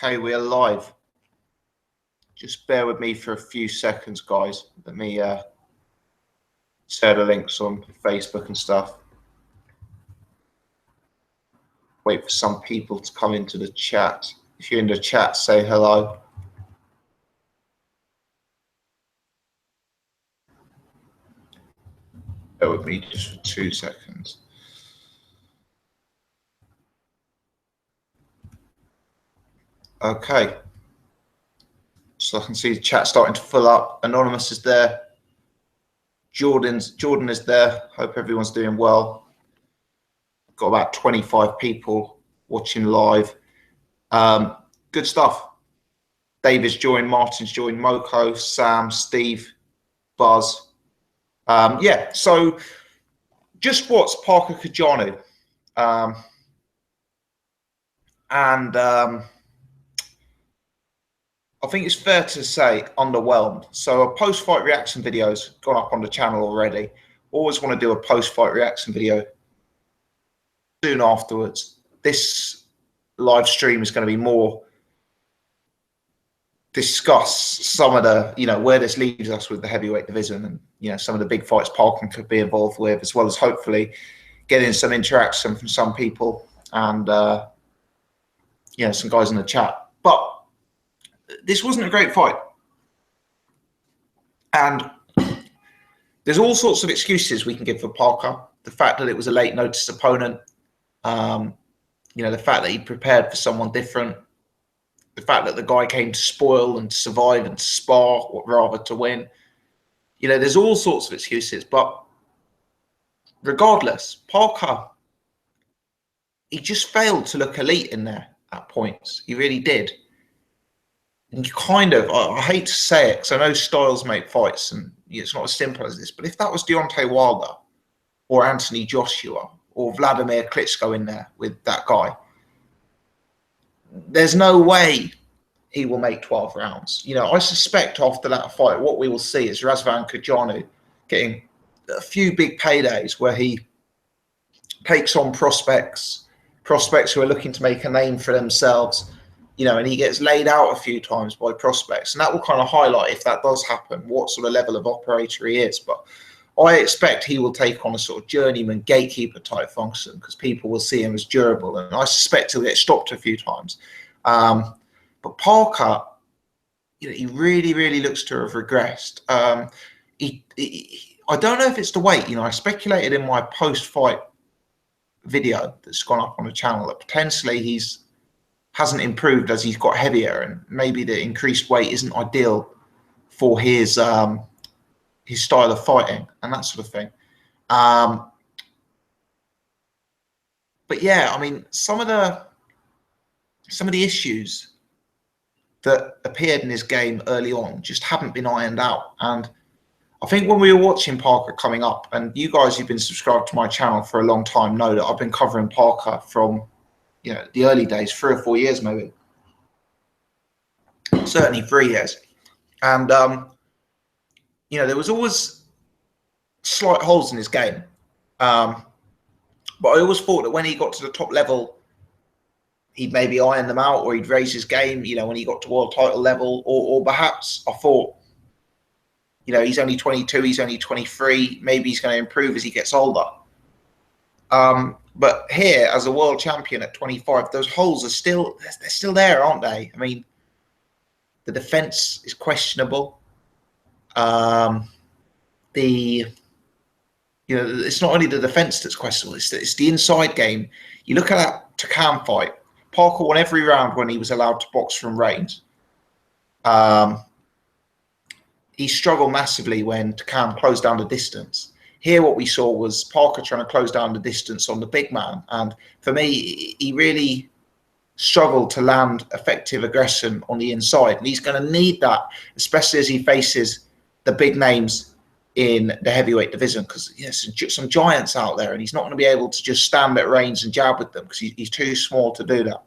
Okay, we're live. Just bear with me for a few seconds, guys. Let me share the links on Facebook and stuff. Wait for some people to come into the chat. If you're in the chat, say hello. Bear with me just for 2 seconds. Okay. So I can see the chat starting to fill up. Anonymous is there. Jordan is there. Hope everyone's doing well. Got about 25 people watching live. Good stuff. David's joined, Martin's joined, Moko, Sam, Steve, Buzz. Yeah, so just what's Parker Cojanu. I think it's fair to say underwhelmed. So a post-fight reaction video's gone up on the channel already. Always want to do a post-fight reaction video soon afterwards. This live stream is going to be more discuss some of the, where this leaves us with the heavyweight division and, some of the big fights Parker could be involved with, as well as hopefully getting some interaction from some people and, some guys in the chat. But this wasn't a great fight. And there's all sorts of excuses we can give for Parker. The fact that it was a late notice opponent, the fact that he prepared for someone different, the fact that the guy came to spoil and to survive and to spar rather to win. There's all sorts of excuses. But regardless, Parker, he just failed to look elite in there at points. He really did. And you I hate to say it because I know styles make fights and it's not as simple as this, but if that was Deontay Wilder or Anthony Joshua or Vladimir Klitschko in there with that guy, there's no way he will make 12 rounds. I suspect after that fight, what we will see is Razvan Cojanu getting a few big paydays where he takes on prospects who are looking to make a name for themselves, and he gets laid out a few times by prospects. And that will kind of highlight, if that does happen, what sort of level of operator he is. But I expect he will take on a sort of journeyman gatekeeper type function because people will see him as durable. And I suspect he'll get stopped a few times. But Parker, he really, really looks to have regressed. I don't know if it's the weight. I speculated in my post-fight video that's gone up on the channel that potentially hasn't improved as he's got heavier, and maybe the increased weight isn't ideal for his style of fighting and that sort of thing. But yeah, I mean, some of the issues that appeared in his game early on just haven't been ironed out. And I think when we were watching Parker coming up, and you guys who've been subscribed to my channel for a long time know that I've been covering Parker from the early days, 3 or 4 years maybe, certainly 3 years. And there was always slight holes in his game, but I always thought that when he got to the top level, he'd maybe iron them out, or he'd raise his game, when he got to world title level, or perhaps I thought, he's only 22, he's only 23, maybe he's going to improve as he gets older. But here, as a world champion at 25, those holes are they're still there, aren't they? I mean, the defense is questionable. It's not only the defense that's questionable, it's the inside game. You look at that Takam fight, Parker won every round when he was allowed to box from range. He struggled massively when Takam closed down the distance. Here, what we saw was Parker trying to close down the distance on the big man. And for me, he really struggled to land effective aggression on the inside. And he's going to need that, especially as he faces the big names in the heavyweight division, because there's some giants out there, and he's not going to be able to just stand at range and jab with them because he's too small to do that.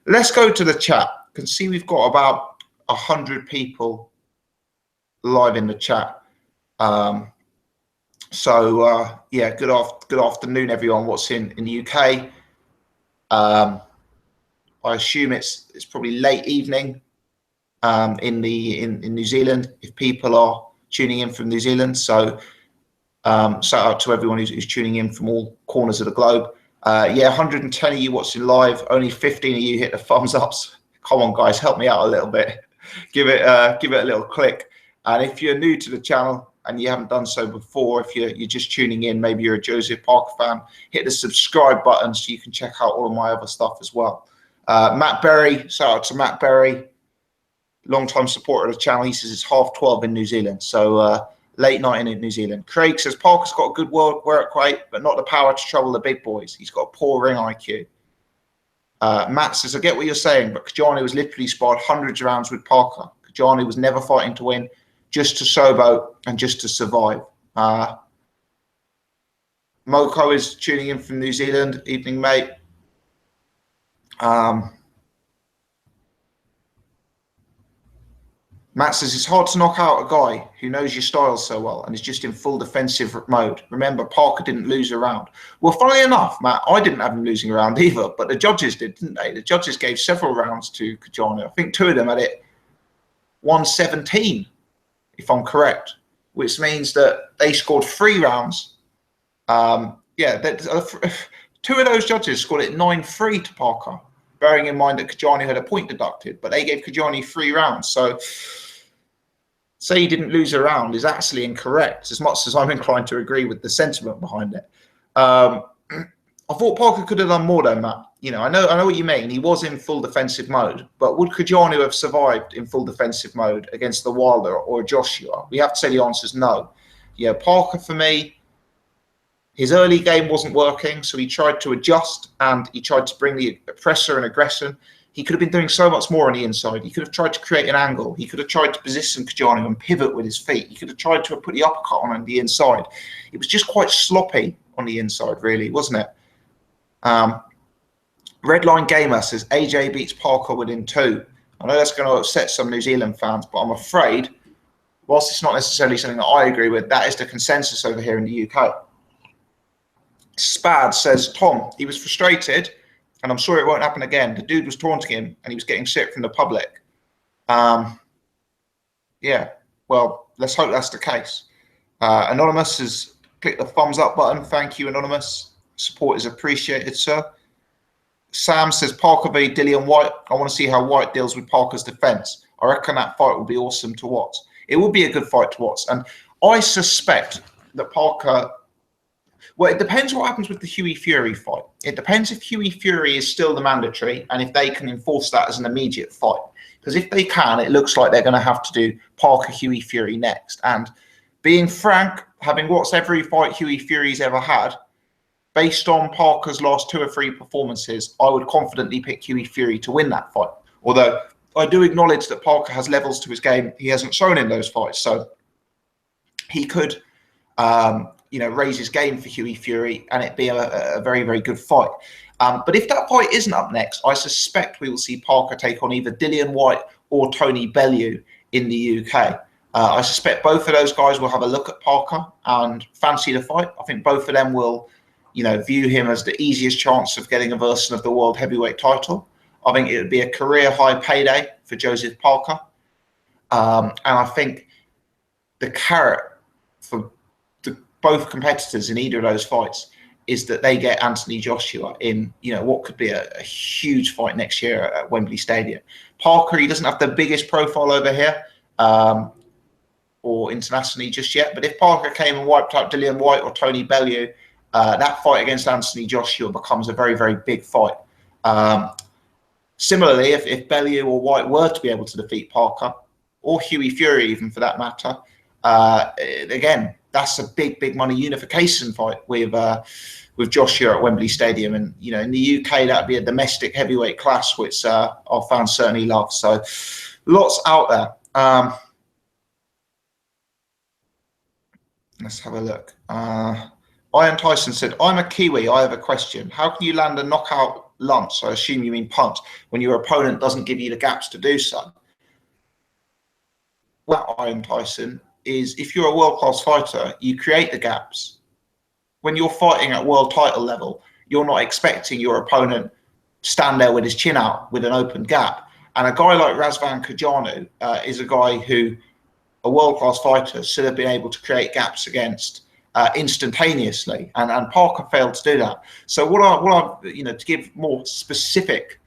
Let's go to the chat. You can see we've got about 100 people live in the chat. Yeah, good afternoon, everyone. What's in the UK? I assume it's probably late evening in New Zealand if people are tuning in from New Zealand. So shout out to everyone who's tuning in from all corners of the globe. Yeah, 110 of you watching live. Only 15 of you hit the thumbs ups. Come on, guys, help me out a little bit. Give it a little click. And if you're new to the channel and you haven't done so before, if you're just tuning in, maybe you're a Joseph Parker fan, hit the subscribe button so you can check out all of my other stuff as well. Matt Berry, shout out to Matt Berry, long-time supporter of the channel. He says it's 12:30 in New Zealand, so late night in New Zealand. Craig says Parker's got a good work rate, but not the power to trouble the big boys. He's got a poor ring IQ. Matt says, I get what you're saying, but Cojanu was literally sparred hundreds of rounds with Parker. Cojanu was never fighting to win, just to showboat and just to survive. Moko is tuning in from New Zealand. Evening, mate. Matt says, it's hard to knock out a guy who knows your style so well and is just in full defensive mode. Remember, Parker didn't lose a round. Well, funnily enough, Matt, I didn't have him losing a round either, but the judges did, didn't they? The judges gave several rounds to Cojanu. I think 2 of them had it 117, if I'm correct, which means that they scored 3 rounds. Yeah, 2 of those judges scored it 9-3 to Parker, bearing in mind that Cojanu had a point deducted, but they gave Cojanu 3 rounds. So say he didn't lose a round is actually incorrect, as much as I'm inclined to agree with the sentiment behind it. I thought Parker could have done more though, Matt. You know, I know what you mean. He was in full defensive mode, but would Cojanu have survived in full defensive mode against the Wilder or Joshua? We have to say the answer is no. Yeah, Parker, for me, his early game wasn't working, so he tried to adjust and he tried to bring the pressure and aggression. He could have been doing so much more on the inside. He could have tried to create an angle. He could have tried to position Cojanu and pivot with his feet. He could have tried to put the uppercut on the inside. It was just quite sloppy on the inside, really, wasn't it? Redline Gamer says AJ beats Parker within 2. I know that's going to upset some New Zealand fans, but I'm afraid, whilst it's not necessarily something that I agree with, that is the consensus over here in the UK. Spad says, Tom, he was frustrated, and I'm sure it won't happen again. The dude was taunting him, and he was getting shit from the public. Yeah, well, let's hope that's the case. Anonymous has clicked the thumbs up button. Thank you, Anonymous. Support is appreciated, sir. Sam says, Parker v. Dillian White. I want to see how White deals with Parker's defense. I reckon that fight will be awesome to watch. It will be a good fight to watch. And I suspect that Parker... Well, it depends what happens with the Hughie Fury fight. It depends if Hughie Fury is still the mandatory and if they can enforce that as an immediate fight. Because if they can, it looks like they're going to have to do Parker Hughie Fury next. And being frank, having watched every fight Hughie Fury's ever had, based on Parker's last 2 or 3 performances, I would confidently pick Hughie Fury to win that fight. Although I do acknowledge that Parker has levels to his game he hasn't shown in those fights. So he could... raise his game for Hughie Fury and it be a very, very good fight. But if that fight isn't up next, I suspect we will see Parker take on either Dillian White or Tony Bellew in the UK. I suspect both of those guys will have a look at Parker and fancy the fight. I think both of them will, view him as the easiest chance of getting a version of the world heavyweight title. I think it would be a career high payday for Joseph Parker. And I think the carrot for both competitors in either of those fights is that they get Anthony Joshua in, what could be a huge fight next year at Wembley Stadium. Parker, he doesn't have the biggest profile over here or internationally just yet. But if Parker came and wiped out Dillian White or Tony Bellew, that fight against Anthony Joshua becomes a very, very big fight. Similarly, if Bellew or White were to be able to defeat Parker, or Hughie Fury even for that matter, again, that's a big, big money unification fight with Joshua at Wembley Stadium. And, in the UK, that'd be a domestic heavyweight clash, which our fans certainly love. So lots out there. Let's have a look. Ian Tyson said, I'm a Kiwi. I have a question. How can you land a knockout lunge? I assume you mean punch when your opponent doesn't give you the gaps to do so. Well, Ian Tyson, is if you're a world-class fighter, you create the gaps. When you're fighting at world title level, you're not expecting your opponent stand there with his chin out with an open gap. And a guy like Razvan Cojanu is a guy who, a world-class fighter, should have been able to create gaps against instantaneously, and Parker failed to do that. So what I to give more specific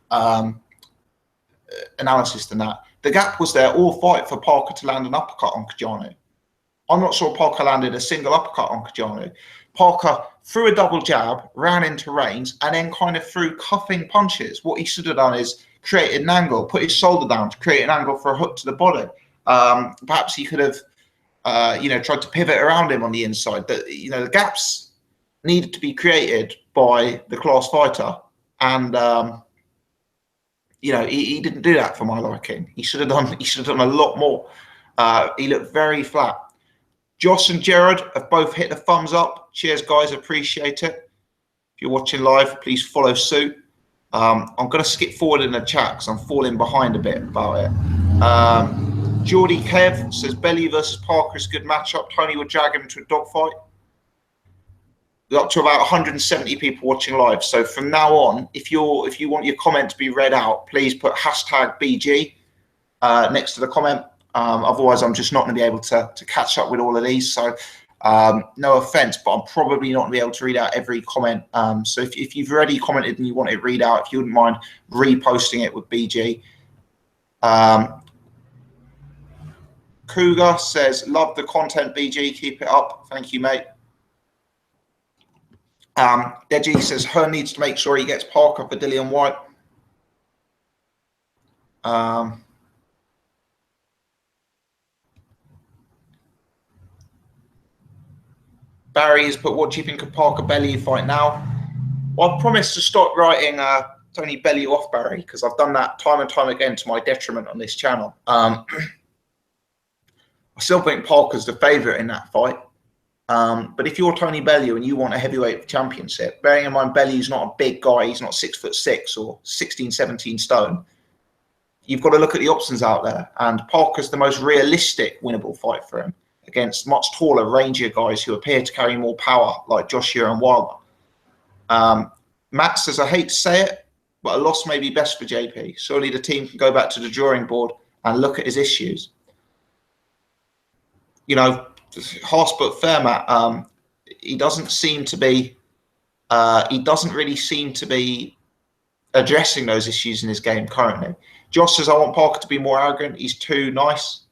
analysis than that, the gap was there all fight for Parker to land an uppercut on Cojanu. I'm not sure Parker landed a single uppercut on Cojanu. Parker threw a double jab, ran into range, and then kind of threw cuffing punches. What he should have done is created an angle, put his shoulder down to create an angle for a hook to the body. Perhaps he could have, tried to pivot around him on the inside. The gaps needed to be created by the class fighter, and he didn't do that for my liking. He should have done a lot more. He looked very flat. Josh and Jared have both hit the thumbs up. Cheers, guys. Appreciate it. If you're watching live, please follow suit. I'm going to skip forward in the chat because I'm falling behind a bit about it. Geordie Kev says Belly versus Parker is a good matchup. Tony would drag him into a dogfight. We're up to about 170 people watching live. So from now on, if you want your comment to be read out, please put #BG next to the comment. Otherwise, I'm just not going to be able to catch up with all of these. So no offense, but I'm probably not going to be able to read out every comment. So if you've already commented and you want it read out, if you wouldn't mind reposting it with BG. Cougar says, love the content, BG. Keep it up. Thank you, mate. Deji says, Hearn needs to make sure he gets Parker for Dillian White. Barry has put, what do you think of Parker Bellew fight now? Well, I've promised to stop writing Tony Bellew off, Barry, because I've done that time and time again to my detriment on this channel. I still think Parker's the favourite in that fight. But if you're Tony Bellew and you want a heavyweight championship, bearing in mind Bellew's not a big guy, he's not 6'6" or 16, 17 stone, you've got to look at the options out there. And Parker's the most realistic winnable fight for him, against much taller, rangier guys who appear to carry more power, like Joshua and Wilder. Matt says, I hate to say it, but a loss may be best for JP. Surely the team can go back to the drawing board and look at his issues. Harsh but fair, Matt. He doesn't seem to be. He doesn't really seem to be addressing those issues in his game currently. Josh says, I want Parker to be more arrogant. He's too nice.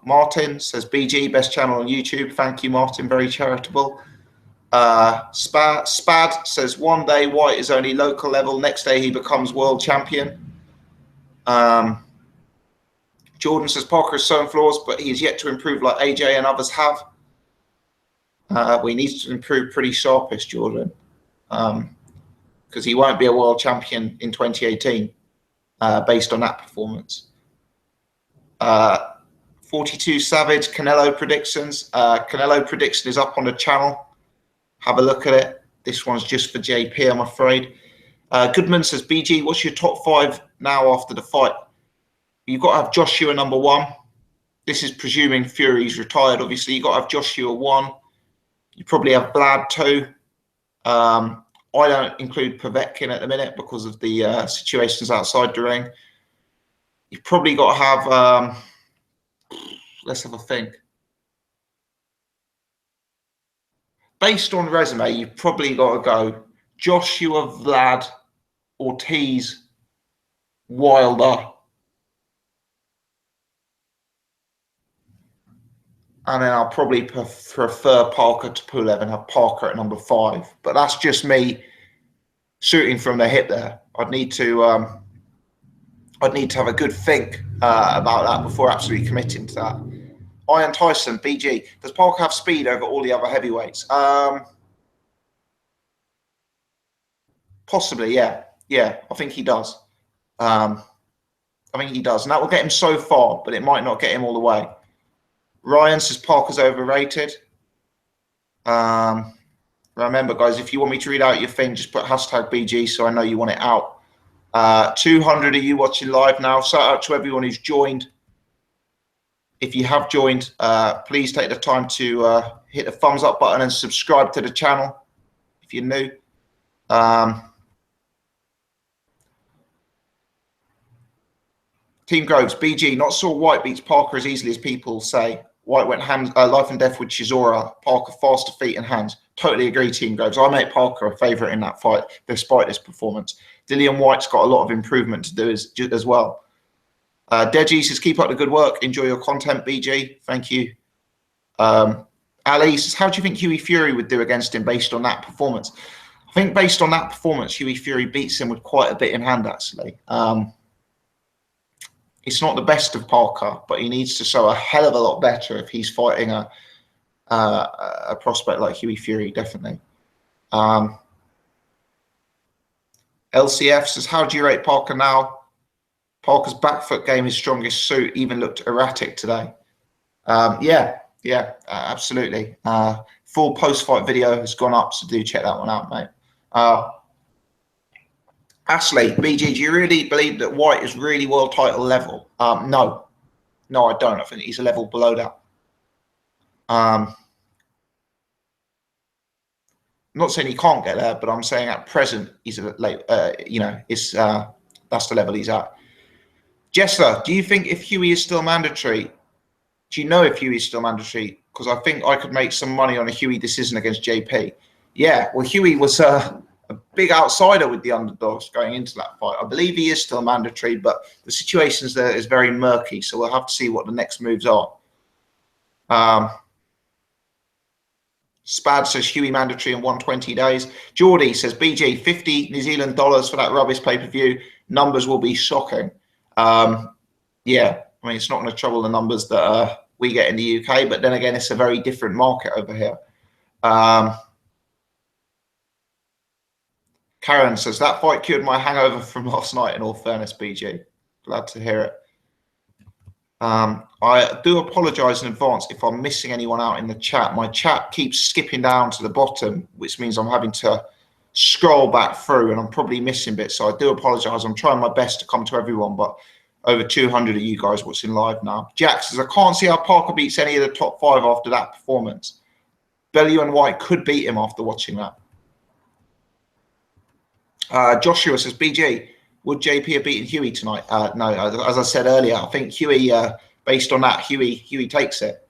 Martin says, BG, best channel on YouTube. Thank you, Martin. Very charitable. Spad says, one day White is only local level. Next day he becomes world champion. Jordan says, Parker has shown flaws, but he is yet to improve like AJ and others have. We need to improve pretty sharpish, Jordan, because he won't be a world champion in 2018 based on that performance. 42 Savage, Canelo predictions. Canelo prediction is up on the channel. Have a look at it. This one's just for JP, I'm afraid. Goodman says, BG, what's your top 5 now after the fight? You've got to have Joshua number 1. This is presuming Fury's retired, obviously. You've got to have Joshua 1. You probably have Blad 2. I don't include Povetkin at the minute because of the situations outside the ring. You've probably got to have, let's have a think. Based on resume, you've probably got to go Joshua, Vlad, Ortiz, Wilder, and then I'll probably prefer Parker to Pulev and have Parker at number 5. But that's just me shooting from the hip there. I'd need to have a good think about that before absolutely committing to that. Iron Tyson, BG, does Parker have speed over all the other heavyweights? Possibly, yeah. Yeah, I think he does. I think he does. And that will get him so far, but it might not get him all the way. Ryan says Parker's overrated. Remember, guys, if you want me to read out your thing, just put #BG so I know you want it out. 200 of you watching live now. Shout out to everyone who's joined. If you have joined, please take the time to hit the thumbs up button and subscribe to the channel if you're new. Team Groves, BG, not saw White beats Parker as easily as people say. White went hands, life and death with Chisora. Parker faster feet and hands. Totally agree, Team Groves. I make Parker a favourite in that fight, despite this performance. Dillian White's got a lot of improvement to do as well. Deji says, keep up the good work. Enjoy your content, BG. Thank you. Ali says, how do you think Hughie Fury would do against him based on that performance? I think based on that performance, Hughie Fury beats him with quite a bit in hand, actually. It's not the best of Parker, but he needs to show a hell of a lot better if he's fighting a prospect like Hughie Fury, definitely. LCF says, how do you rate Parker now? Parker's back foot game, his strongest suit, even looked erratic today. Yeah, absolutely. Full post-fight video has gone up, so do check that one out, mate. Ashley, BG, do you really believe that White is really world title level? No, I don't. I think he's a level below that. I'm not saying he can't get there, but I'm saying at present he's a late. It's that's the level he's at. Jessler, do you think if Hughie is still mandatory? Do you know if Hughie is still mandatory? Because I think I could make some money on a Hughie decision against JP. Yeah, well, Hughie was a big outsider with the underdogs going into that fight. I believe he is still mandatory, but the situations there is very murky, so we'll have to see what the next moves are. Spad says Hughie mandatory in 120 days. Geordie says, BG, 50 New Zealand dollars for that rubbish pay-per-view. Numbers will be shocking. Yeah, I mean, it's not going to trouble the numbers that we get in the UK, but then again, it's a very different market over here. Karen says, that fight cured my hangover from last night, in all fairness, BG. Glad to hear it. I do apologise in advance if I'm missing anyone out in the chat. My chat keeps skipping down to the bottom, which means I'm having to scroll back through, and I'm probably missing bits. So I do apologise. I'm trying my best to come to everyone, but over 200 of you guys watching live now. Jack says, I can't see how Parker beats any of the top 5 after that performance. Bellew and White could beat him after watching that. Joshua says, BG, would JP have beaten Hughie tonight? No, as I said earlier, I think Hughie, based on that, Hughie takes it.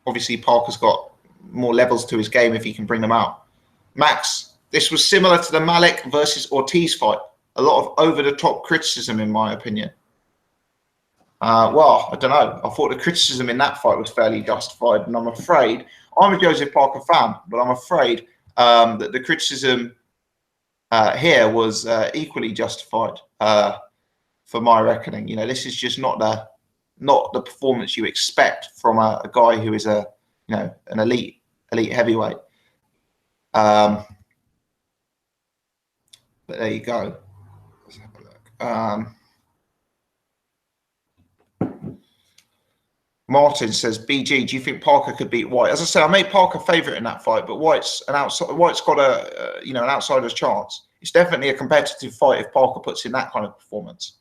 Obviously, Parker's got more levels to his game if he can bring them out. Max, this was similar to the Malik versus Ortiz fight. A lot of over-the-top criticism, in my opinion. Well, I don't know. I thought the criticism in that fight was fairly justified, and I'm afraid, I'm a Joseph Parker fan, but I'm afraid that the criticism here was equally justified for my reckoning. You know, this is just not the performance you expect from a guy who is an elite heavyweight. But there you go. Let's have a look. Martin says, BG, do you think Parker could beat White? As I said, I made Parker favourite in that fight, but White's got an outsider's chance. It's definitely a competitive fight if Parker puts in that kind of performance.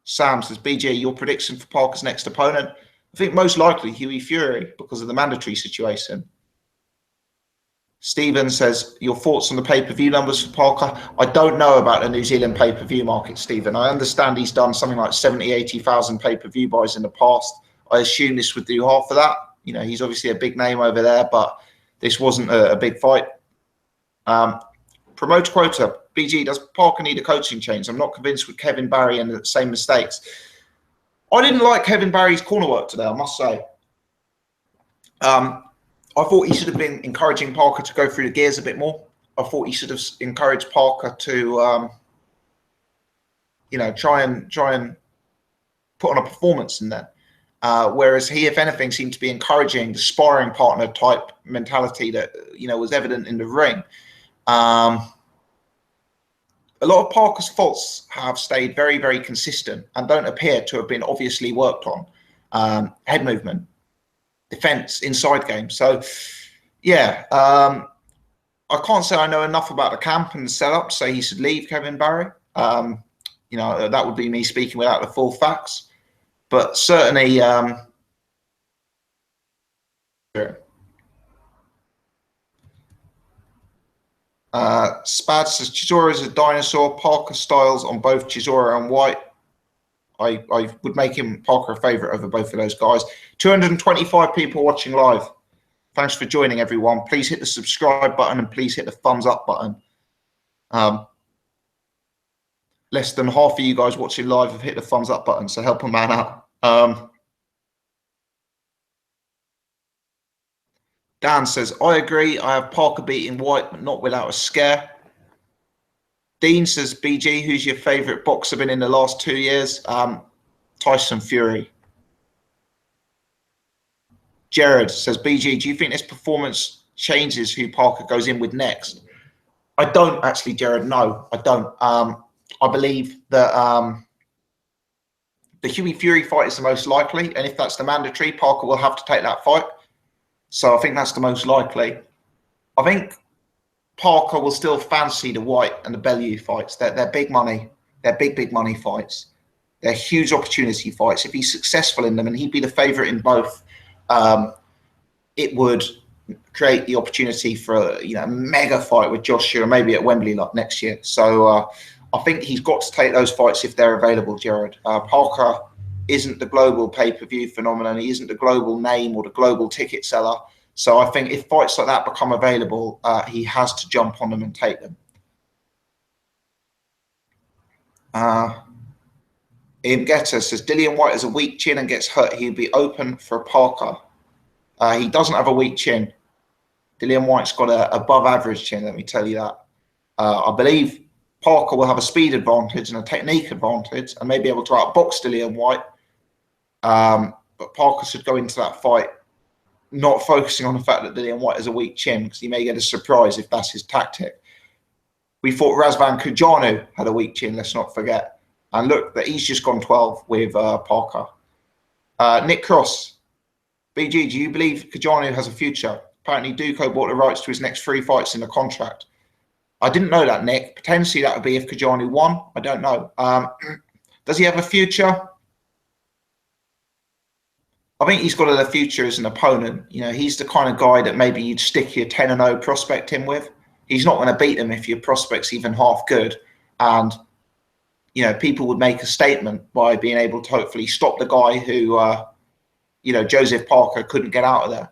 Sam says, BG, your prediction for Parker's next opponent? I think most likely Hughie Fury because of the mandatory situation. Stephen says, your thoughts on the pay-per-view numbers for Parker? I don't know about the New Zealand pay-per-view market, Stephen. I understand he's done something like 70, 80,000 pay-per-view buys in the past. I assume this would do half of that. You know, he's obviously a big name over there, but this wasn't a big fight. Promoter quota, BG, does Parker need a coaching change? I'm not convinced with Kevin Barry and the same mistakes. I didn't like Kevin Barry's corner work today, I must say. I thought he should have been encouraging Parker to go through the gears a bit more. I thought he should have encouraged Parker to, try and put on a performance in there. Whereas he, if anything, seemed to be encouraging the sparring partner type mentality that, was evident in the ring. A lot of Parker's faults have stayed very, very consistent and don't appear to have been obviously worked on. Head movement, defense, inside game. So, yeah, I can't say I know enough about the camp and the setup to say he should leave Kevin Barry. You know, that would be me speaking without the full facts. But certainly, Spad says Chisora is a dinosaur. Parker styles on both Chisora and White. I would make him Parker a favourite over both of those guys. 225 people watching live. Thanks for joining, everyone. Please hit the subscribe button and please hit the thumbs up button. Less than half of you guys watching live have hit the thumbs up button, so help a man out. Dan says, I agree. I have Parker beating White, but not without a scare. Dean says, BG, who's your favourite boxer been in the last 2 years? Tyson Fury. Jared says, BG, do you think this performance changes who Parker goes in with next? I don't actually, Jared. No, I don't. I believe that the Hughie Fury fight is the most likely, and if that's the mandatory, Parker will have to take that fight. So I think that's the most likely. I think Parker will still fancy the White and the Bellew fights. They're big money. They're big money fights. They're huge opportunity fights. If he's successful in them, and he'd be the favourite in both, it would create the opportunity for a mega fight with Joshua, maybe at Wembley like next year. So I think he's got to take those fights if they're available, Jared. Parker isn't the global pay-per-view phenomenon. He isn't the global name or the global ticket seller. So I think if fights like that become available, he has to jump on them and take them. Ian Getter says, Dillian White has a weak chin and gets hurt. He'd be open for Parker. He doesn't have a weak chin. Dillian White's got an above-average chin, let me tell you that. I believe Parker will have a speed advantage and a technique advantage and may be able to outbox Dillian White. But Parker should go into that fight not focusing on the fact that Dillian White has a weak chin, because he may get a surprise if that's his tactic. We thought Razvan Cojanu had a weak chin, let's not forget. And look, that he's just gone 12 with Parker. Nick Cross, BG, do you believe Cojanu has a future? Apparently Duco bought the rights to his next 3 fights in the contract. I didn't know that, Nick. Potentially that would be if Cojanu won. I don't know. Does he have a future? I think he's got a future as an opponent. You know, he's the kind of guy that maybe you'd stick your 10-0 prospect in with. He's not going to beat him if your prospect's even half good. And, you know, people would make a statement by being able to hopefully stop the guy who, Joseph Parker couldn't get out of there.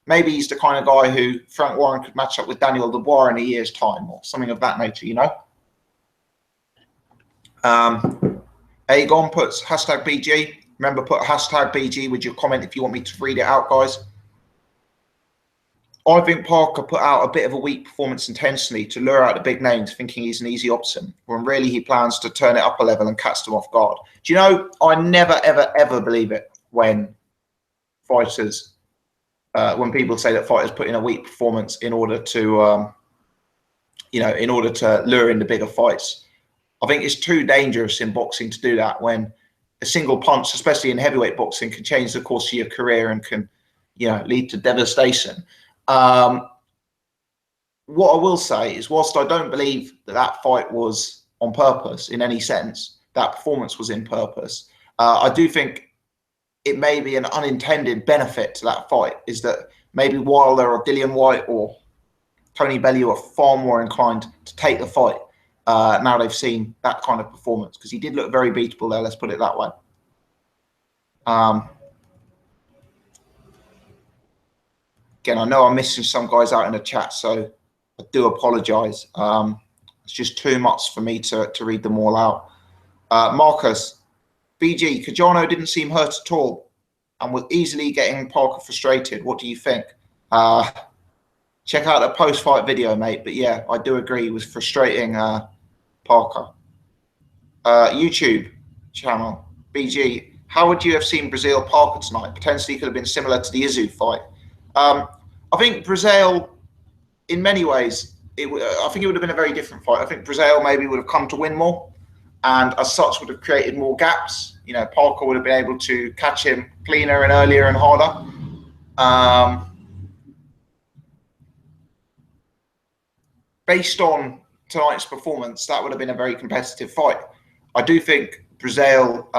Maybe he's the kind of guy who Frank Warren could match up with Daniel Dubois in a year's time or something of that nature, you know? Aegon puts hashtag BG. Remember, put hashtag BG with your comment if you want me to read it out, guys. I think Parker put out a bit of a weak performance intentionally to lure out the big names, thinking he's an easy option, when really he plans to turn it up a level and catch them off guard. Do you know, I never, ever believe it when fighters, when people say that fighters put in a weak performance in order to, in order to lure in the bigger fights. I think it's too dangerous in boxing to do that when a single punch, especially in heavyweight boxing, can change the course of your career and can, lead to devastation. What I will say is, whilst I don't believe that fight was on purpose in any sense, that performance was in purpose, I do think it may be an unintended benefit to that fight, is that maybe Wilder or Dillian White or Tony Bellew are far more inclined to take the fight now they've seen that kind of performance, because he did look very beatable there, let's put it that way. Again, I know I'm missing some guys out in the chat, so I do apologise. It's just too much for me to read them all out. Marcus, BG, Cojanu didn't seem hurt at all and was easily getting Parker frustrated. What do you think? Check out the post-fight video, mate. But yeah, I do agree it was frustrating Parker. YouTube channel, BG, how would you have seen Brazil Parker tonight? Potentially could have been similar to the Izu fight. I think Brazil, in many ways, I think it would have been a very different fight. I think Brazil maybe would have come to win more, and as such would have created more gaps. Parker would have been able to catch him cleaner and earlier and harder. Based on tonight's performance, that would have been a very competitive fight. I do think Brazil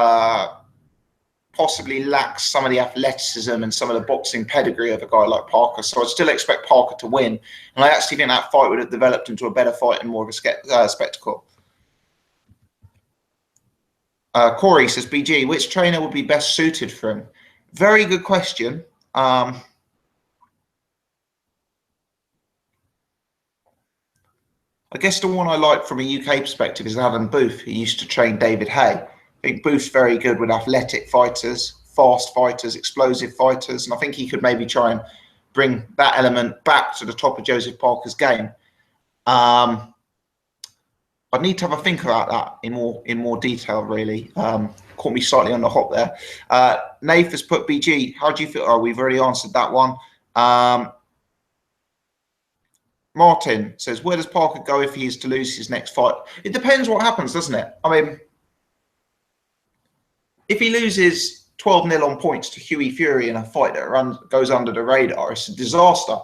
possibly lacks some of the athleticism and some of the boxing pedigree of a guy like Parker. So I still expect Parker to win. And I actually think that fight would have developed into a better fight and more of a spectacle. Corey says, BG, which trainer would be best suited for him? Very good question. I guess the one I like from a UK perspective is Adam Booth, who used to train David Hay. I think Booth's very good with athletic fighters, fast fighters, explosive fighters, and I think he could maybe try and bring that element back to the top of Joseph Parker's game. I'd need to have a think about that in more detail, really. Caught me slightly on the hop there. Nath has put, BG, how do you feel? Oh, we've already answered that one. Martin says, where does Parker go if he is to lose his next fight? It depends what happens, doesn't it? I mean, if he loses 12-0 on points to Hughie Fury in a fight that goes under the radar, it's a disaster.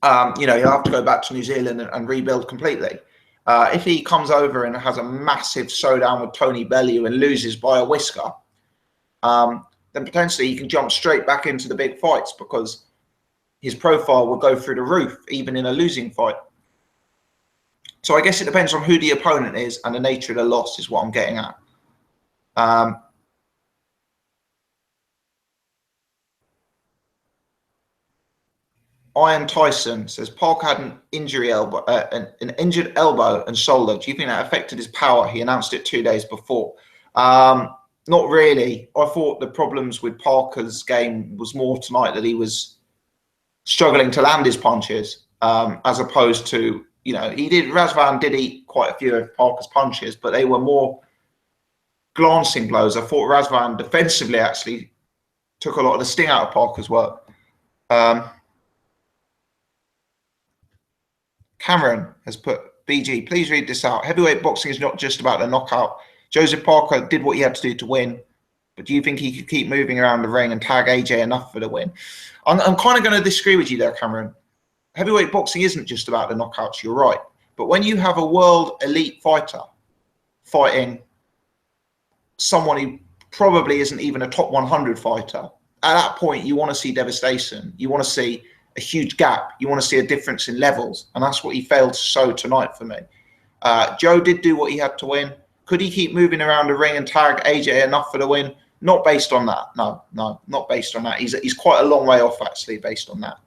You'll have to go back to New Zealand and rebuild completely. If he comes over and has a massive showdown with Tony Bellew and loses by a whisker, then potentially he can jump straight back into the big fights because his profile will go through the roof, even in a losing fight. So I guess it depends on who the opponent is and the nature of the loss is what I'm getting at. Iron Tyson says, Parker had an injured elbow and shoulder. Do you think that affected his power? He announced it 2 days before. Not really. I thought the problems with Parker's game was more tonight that he was struggling to land his punches, as opposed to, Razvan did eat quite a few of Parker's punches, but they were more glancing blows. I thought Razvan defensively actually took a lot of the sting out of Parker's work. Cameron has put, BG, please read this out. Heavyweight boxing is not just about the knockout. Joseph Parker did what he had to do to win, but do you think he could keep moving around the ring and tag AJ enough for the win? I'm kind of going to disagree with you there, Cameron. Heavyweight boxing isn't just about the knockouts, you're right. But when you have a world elite fighter fighting someone who probably isn't even a top 100 fighter, at that point you want to see devastation. You want to see a huge gap. You want to see a difference in levels. And that's what he failed to show tonight for me. Joe did do what he had to win. Could he keep moving around the ring and tag AJ enough for the win? Not based on that. No, not based on that. He's quite a long way off, actually, based on that.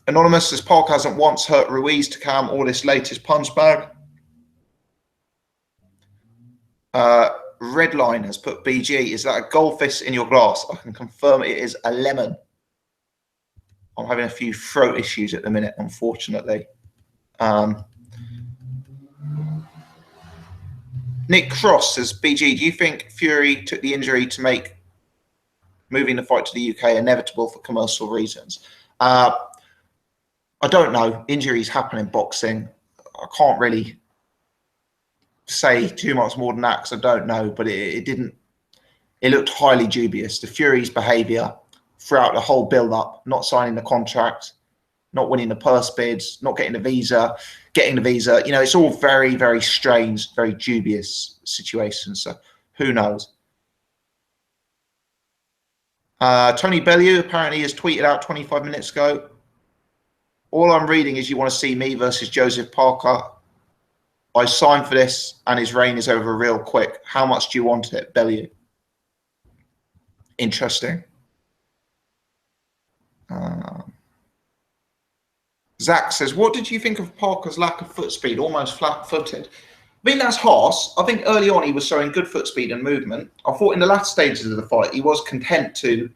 Anonymous says, Park hasn't once hurt Ruiz to calm all this latest punch bag. Redline has put, BG, is that a goldfish in your glass? I can confirm it is a lemon. I'm having a few throat issues at the minute, unfortunately. Nick Cross says, BG, do you think Fury took the injury to make moving the fight to the UK inevitable for commercial reasons? I don't know. Injuries happen in boxing. I can't really say too much more than that because I don't know, but it looked highly dubious. The Fury's behaviour throughout the whole build-up, not signing the contract, not winning the purse bids, not getting the visa, it's all very, very strange, very dubious situations. So who knows? Tony Bellew apparently has tweeted out 25 minutes ago, all I'm reading is you want to see me versus Joseph Parker. I signed for this and his reign is over real quick. How much do you want it, Bellew? Interesting. Zach says, what did you think of Parker's lack of foot speed, almost flat-footed? I mean, that's harsh. I think early on he was showing good foot speed and movement. I thought in the last stages of the fight he was content to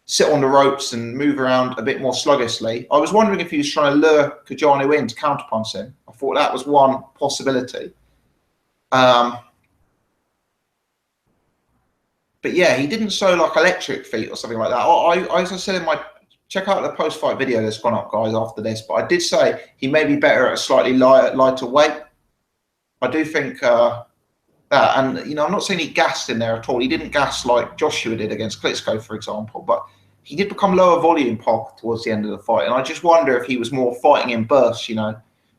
sit on the ropes and move around a bit more sluggishly. I was wondering if he was trying to lure Cojanu in to counterpunch him. I thought that was one possibility. But yeah, he didn't show like electric feet or something like that. As I said in my, check out the post-fight video that's gone up, guys, after this. But I did say he may be better at a slightly lighter weight. I do think that, and I'm not saying he gassed in there at all. He didn't gas like Joshua did against Klitschko, for example, but he did become lower volume Parker towards the end of the fight. And I just wonder if he was more fighting in bursts,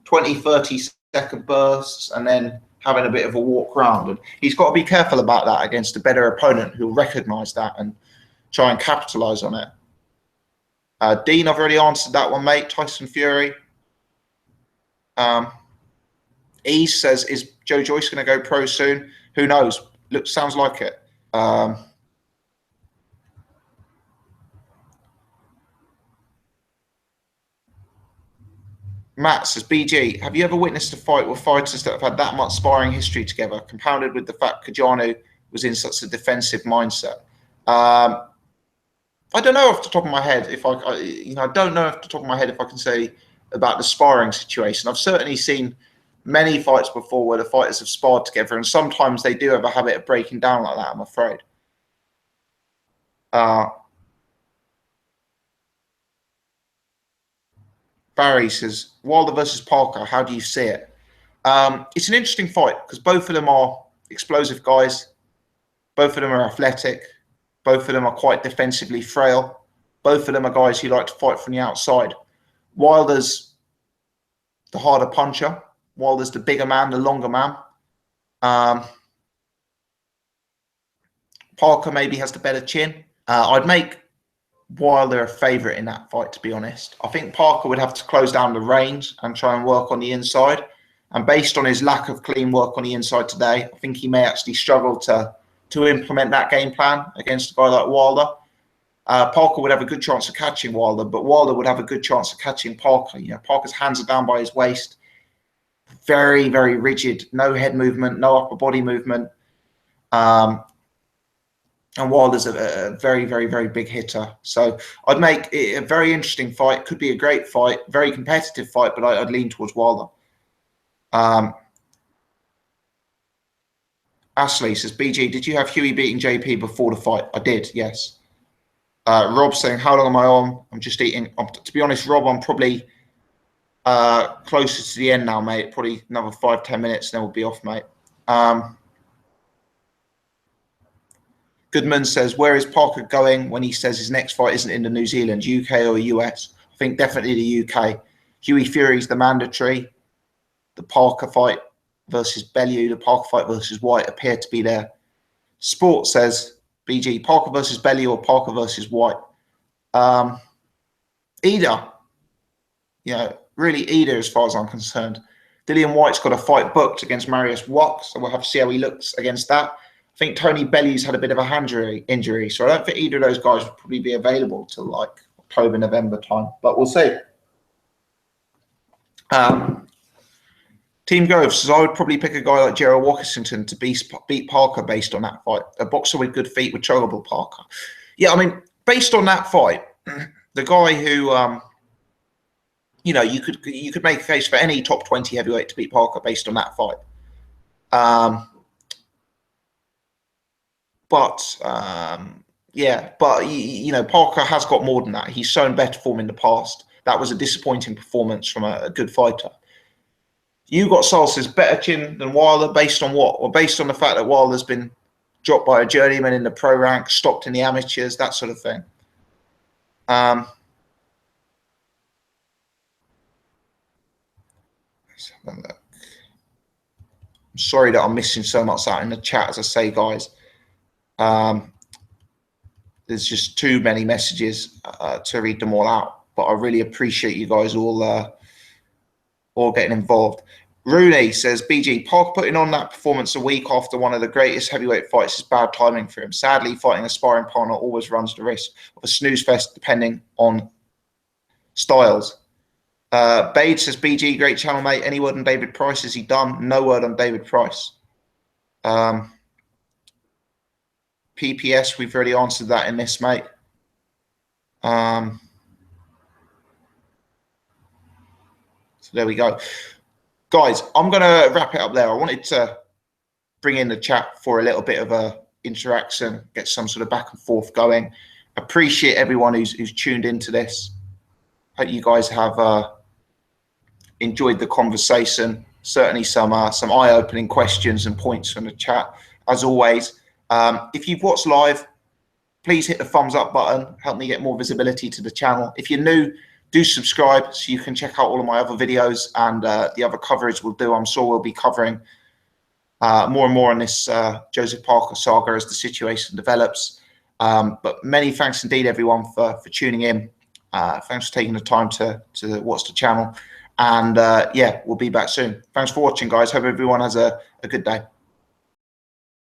20, 30 second bursts and then having a bit of a walk round. And he's got to be careful about that against a better opponent who'll recognise that and try and capitalise on it. Dean, I've already answered that one, mate. Tyson Fury. Ease says, is Joe Joyce going to go pro soon? Who knows? Sounds like it. Matt says, BG, have you ever witnessed a fight with fighters that have had that much sparring history together, compounded with the fact Cojanu was in such a defensive mindset? I don't know off the top of my head if I don't know off the top of my head if I can say about the sparring situation. I've certainly seen many fights before where the fighters have sparred together, and sometimes they do have a habit of breaking down like that, I'm afraid. Barry says, Wilder versus Parker, how do you see it? It's an interesting fight because both of them are explosive guys. Both of them are athletic. Both of them are quite defensively frail. Both of them are guys who like to fight from the outside. Wilder's the harder puncher. Wilder's the bigger man, the longer man. Parker maybe has the better chin. I'd make Wilder a favourite in that fight, to be honest. I think Parker would have to close down the range and try and work on the inside. And based on his lack of clean work on the inside today, I think he may actually struggle to implement that game plan against a guy like Wilder. Parker would have a good chance of catching Wilder, but Wilder would have a good chance of catching Parker. You know, Parker's hands are down by his waist. Very, very rigid. No head movement, no upper body movement. And Wilder's a very, very, very big hitter. So I'd make it a very interesting fight. Could be a great fight, very competitive fight, but I'd lean towards Wilder. Ashley says, BG, did you have Huey beating JP before the fight? I did, yes. Rob saying, how long am I on? I'm just eating. To be honest, Rob, I'm probably closer to the end now, mate. Probably another 5-10 minutes, and then we'll be off, mate. Goodman says, where is Parker going when he says his next fight isn't in the New Zealand, UK or US? I think definitely the UK. Huey Fury's the mandatory. The Parker fight versus Bellew, the Parker fight versus White appear to be there. Sport says, BG, Parker versus Bellew or Parker versus White? Either. You know, really either as far as I'm concerned. Dillian White's got a fight booked against Marius Wack, so we'll have to see how he looks against that. I think Tony Bellew's had a bit of a hand injury, so I don't think either of those guys would probably be available till like October, November time, but we'll see. Team Grove says, I would probably pick a guy like Gerald Washington to beat Parker based on that fight. A boxer with good feet would trouble Parker. Yeah, I mean, based on that fight, the guy who, you know, you could make a case for any top 20 heavyweight to beat Parker based on that fight. Yeah, but you know, Parker has got more than that. He's shown better form in the past. That was a disappointing performance from a good fighter. You got Salsa's better chin than Wilder based on what? Well, based on the fact that Wilder's been dropped by a journeyman in the pro rank, stopped in the amateurs, that sort of thing. Let's have a look. I'm sorry that I'm missing so much out in the chat, as I say, guys. There's just too many messages to read them all out, but I really appreciate you guys all getting involved. Rooney says, BG, Parker putting on that performance a week after one of the greatest heavyweight fights is bad timing for him. Sadly, fighting a sparring partner always runs the risk of a snooze fest depending on styles. Bade says, BG, great channel, mate. Any word on David Price? Is he done? No word on David Price. PPS, we've already answered that in this, mate. So there we go. Guys, I'm going to wrap it up there. I wanted to bring in the chat for a little bit of a interaction, get some sort of back and forth going. Appreciate everyone who's tuned into this. Hope you guys have enjoyed the conversation. Certainly some eye-opening questions and points from the chat. As always, if you've watched live, please hit the thumbs up button. Help me get more visibility to the channel. If you're new, do subscribe so you can check out all of my other videos and the other coverage we'll do. I'm sure we'll be covering more and more on this Joseph Parker saga as the situation develops. But many thanks indeed, everyone, for tuning in. Thanks for taking the time to watch the channel. And yeah, we'll be back soon. Thanks for watching, guys. Hope everyone has a good day.